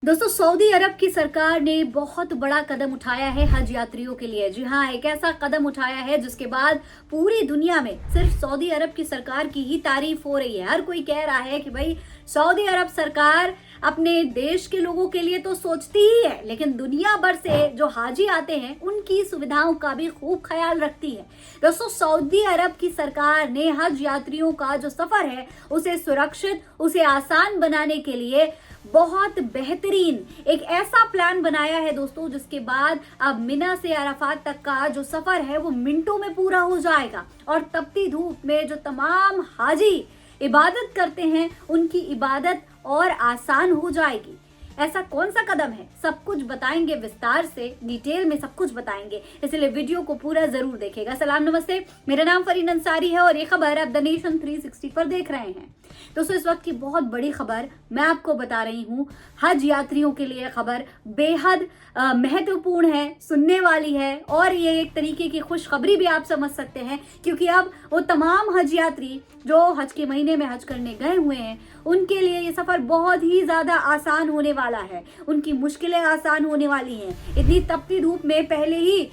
दोस्तों, सऊदी अरब की सरकार ने बहुत बड़ा कदम उठाया है हज यात्रियों के लिए। जी हाँ, एक ऐसा कदम उठाया है जिसके बाद पूरी दुनिया में सिर्फ सऊदी अरब की सरकार की ही तारीफ हो रही है। हर कोई कह रहा है कि भाई सऊदी अरब सरकार अपने देश के लोगों के लिए तो सोचती ही है, लेकिन दुनिया भर से जो हाजी आते हैं उनकी सुविधाओं का भी खूब ख्याल रखती है। दोस्तों, सऊदी अरब की सरकार ने हज यात्रियों का जो सफर है उसे सुरक्षित, उसे आसान बनाने के लिए बहुत बेहतरीन एक ऐसा प्लान बनाया है दोस्तों, जिसके बाद अब मिना से अराफात तक का जो सफर है वो मिनटों में पूरा हो जाएगा और तपती धूप में जो तमाम हाजी इबादत करते हैं उनकी इबादत और आसान हो जाएगी। ऐसा कौन सा कदम है, सब कुछ बताएंगे विस्तार से, डिटेल में सब कुछ बताएंगे, इसलिए वीडियो को पूरा जरूर देखिएगा। सलाम नमस्ते, मेरा नाम फरीन अंसारी है और ये खबर आप द नेशन 360 पर देख रहे हैं। दोस्तों, इस वक्त की बहुत बड़ी खबर मैं आपको बता रही हूँ। हज यात्रियों के लिए खबर बेहद महत्वपूर्ण है, सुनने वाली है और ये एक तरीके की खुशखबरी भी आप समझ सकते हैं, क्योंकि अब वो तमाम हज यात्री जो हज के महीने में हज करने गए हुए हैं उनके लिए ये सफर बहुत ही ज्यादा आसान होने वाला है। उनकी मुश्किलें आसान होने वाली हैं। इतनी तपती धूप में पहले ही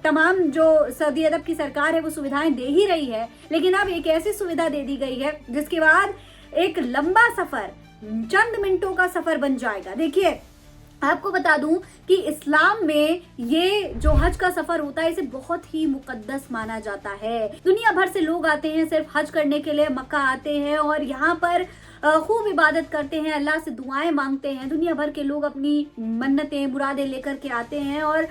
तमाम जो सऊदी अरब की सरकार है वो सुविधाएं दे ही रही है, लेकिन अब एक ऐसी सुविधा दे दी गई है जिसके बाद एक लंबा सफर चंद मिनटों का सफर बन जाएगा। देखिए, आपको बता दूं कि इस्लाम में ये जो हज का सफर होता है इसे बहुत ही मुकद्दस माना जाता है। दुनिया भर से लोग आते हैं सिर्फ हज करने के लिए, मक्का आते हैं और यहाँ पर खूब इबादत करते हैं, अल्लाह से दुआएं मांगते हैं। दुनिया भर के लोग अपनी मन्नतें मुरादें लेकर के आते हैं और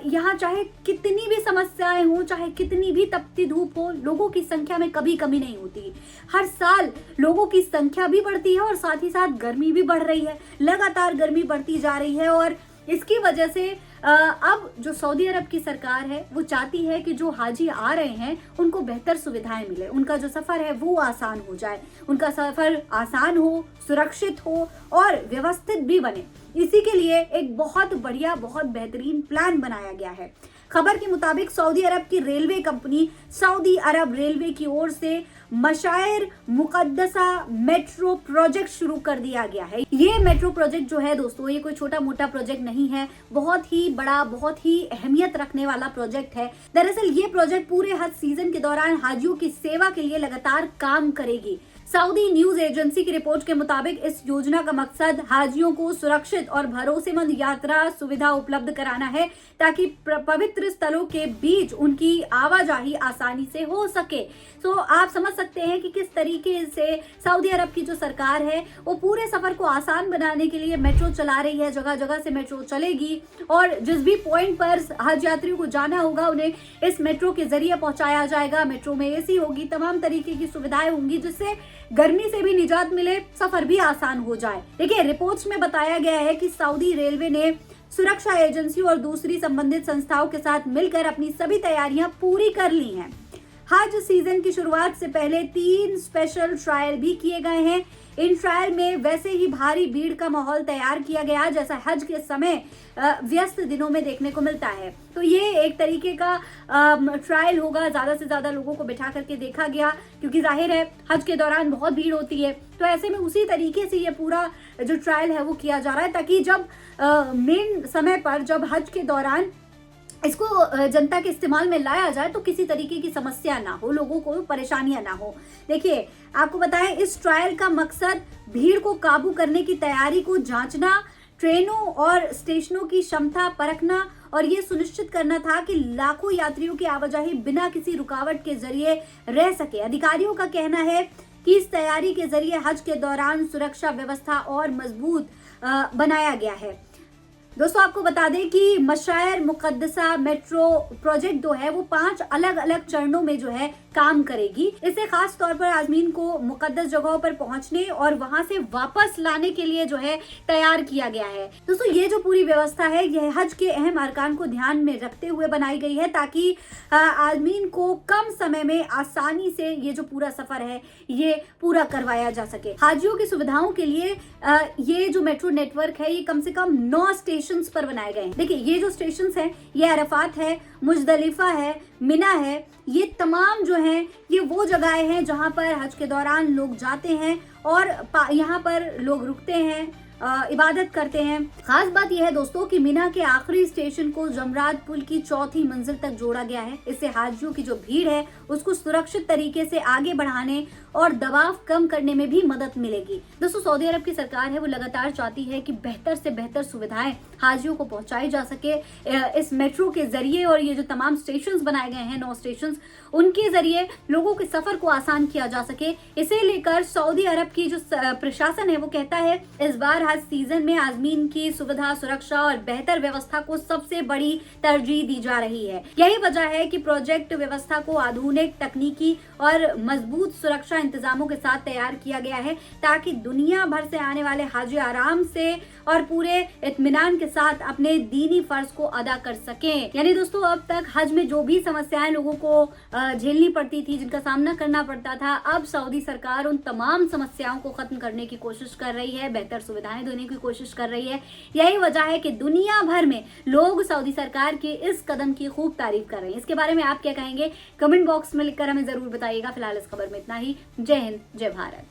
यहाँ चाहे कितनी भी समस्याएं हो, चाहे कितनी भी तपती धूप हो, लोगों की संख्या में कभी कमी नहीं होती। हर साल लोगों की संख्या भी बढ़ती है और साथ ही साथ गर्मी भी बढ़ रही है। लगातार गर्मी बढ़ती जा रही है और इसकी वजह से अब जो सऊदी अरब की सरकार है वो चाहती है कि जो हाजी आ रहे हैं उनको बेहतर सुविधाएं मिले, उनका जो सफर है वो आसान हो जाए, उनका सफर आसान हो, सुरक्षित हो और व्यवस्थित भी बने। इसी के लिए एक बहुत बढ़िया, बहुत बेहतरीन प्लान बनाया गया है। खबर के मुताबिक सऊदी अरब की रेलवे कंपनी सऊदी अरब रेलवे की ओर से मशायर मुकद्दसा मेट्रो प्रोजेक्ट शुरू कर दिया गया है। ये मेट्रो प्रोजेक्ट जो है दोस्तों, ये कोई छोटा मोटा प्रोजेक्ट नहीं है, बहुत ही बड़ा, बहुत ही अहमियत रखने वाला प्रोजेक्ट है। दरअसल ये प्रोजेक्ट पूरे हज सीजन के दौरान हाजियों की सेवा के लिए लगातार काम करेगी। सऊदी न्यूज एजेंसी की रिपोर्ट के मुताबिक इस योजना का मकसद हाजियों को सुरक्षित और भरोसेमंद यात्रा सुविधा उपलब्ध कराना है, ताकि पवित्र स्थलों के बीच उनकी आवाजाही आसानी से हो सके। तो आप समझ सकते हैं कि किस तरीके से सऊदी अरब की जो सरकार है वो पूरे सफर को आसान बनाने के लिए मेट्रो चला रही है। जगह जगह से मेट्रो चलेगी और जिस भी पॉइंट पर हज यात्रियों को जाना होगा उन्हें इस मेट्रो के जरिए पहुंचाया जाएगा। मेट्रो में एसी होगी, तमाम तरीके की सुविधाएं होंगी जिससे गर्मी से भी निजात मिले, सफर भी आसान हो जाए। देखिए, रिपोर्ट्स में बताया गया है कि सऊदी रेलवे ने सुरक्षा एजेंसी और दूसरी संबंधित संस्थाओं के साथ मिलकर अपनी सभी तैयारियां पूरी कर ली हैं। हज सीजन की शुरुआत से पहले 3 स्पेशल ट्रायल भी किए गए हैं। इन ट्रायल में वैसे ही भारी भीड़ का माहौल तैयार किया गया जैसा हज के समय व्यस्त दिनों में देखने को मिलता है। तो ये एक तरीके का ट्रायल होगा, ज्यादा से ज्यादा लोगों को बिठा करके देखा गया, क्योंकि जाहिर है हज के दौरान बहुत भीड़ होती है। तो ऐसे में उसी तरीके से ये पूरा जो ट्रायल है वो किया जा रहा है, ताकि जब मेन समय पर, जब हज के दौरान इसको जनता के इस्तेमाल में लाया जाए तो किसी तरीके की समस्या ना हो, लोगों को परेशानियां ना हो। देखिए, आपको बताएं, इस ट्रायल का मकसद भीड़ को काबू करने की तैयारी को जांचना, ट्रेनों और स्टेशनों की क्षमता परखना और ये सुनिश्चित करना था कि लाखों यात्रियों की आवाजाही बिना किसी रुकावट के जरिए रह सके। अधिकारियों का कहना है कि इस तैयारी के जरिए हज के दौरान सुरक्षा व्यवस्था और मजबूत बनाया गया है। दोस्तों, आपको बता दें कि मशायर मुकद्दसा मेट्रो प्रोजेक्ट जो है वो 5 अलग अलग चरणों में जो है काम करेगी। इसे खास तौर पर आजमीन को मुकद्दस जगहों पर पहुंचने और वहां से वापस लाने के लिए जो है तैयार किया गया है। दोस्तों, ये जो पूरी व्यवस्था है यह हज के अहम अरकान को ध्यान में रखते हुए बनाई गई है, ताकि आजमीन को कम समय में आसानी से ये जो पूरा सफर है ये पूरा करवाया जा सके। हाजियों की सुविधाओं के लिए ये जो मेट्रो नेटवर्क है ये कम से कम 9 स्टेशन पर बनाए गए हैं। देखिए, ये जो स्टेशन है ये अरफात है, मुजदलिफा है, मिना है, ये तमाम जो हैं ये वो जगहें हैं जहां पर हज के दौरान लोग जाते हैं और यहाँ पर लोग रुकते हैं, इबादत करते हैं। खास बात यह है दोस्तों कि मिना के आखिरी स्टेशन को जमरात पुल की चौथी मंजिल तक जोड़ा गया है। इससे हाजियों की जो भीड़ है उसको सुरक्षित तरीके से आगे बढ़ाने और दबाव कम करने में भी मदद मिलेगी। दोस्तों, सऊदी अरब की सरकार है वो लगातार चाहती है कि बेहतर से बेहतर सुविधाएं हाजियों को पहुंचाई जा सके इस मेट्रो के जरिए, और ये जो तमाम स्टेशंस बनाए गए हैं 9 स्टेशंस, उनके जरिए लोगों के सफर को आसान किया जा सके। इसे लेकर सऊदी अरब की जो प्रशासन है वो कहता है इस बार हज सीजन में आजमीन की सुविधा, सुरक्षा और बेहतर व्यवस्था को सबसे बड़ी तरजीह दी जा रही है। यही वजह है कि प्रोजेक्ट व्यवस्था को आधुनिक तकनीकी और मजबूत सुरक्षा इंतजामों के साथ तैयार किया गया है ताकि दुनिया भर से आने वाले हाजी आराम से और पूरे इत्मीनान के साथ अपने दीनी फर्ज को अदा कर सकें। यानी दोस्तों, अब तक हज में जो भी समस्याएं लोगों को झेलनी पड़ती थी, जिनका सामना करना पड़ता था, अब सऊदी सरकार उन तमाम समस्याओं को खत्म करने की कोशिश कर रही है, बेहतर सुविधाएं देने की कोशिश कर रही है। यही वजह है कि दुनिया भर में लोग सऊदी सरकार के इस कदम की खूब तारीफ कर रहे हैं। इसके बारे में आप क्या कहेंगे? कमेंट बॉक्स में लिखकर हमें जरूर बताइएगा। फिलहाल इस खबर में इतना ही। जय हिंद, जय भारत।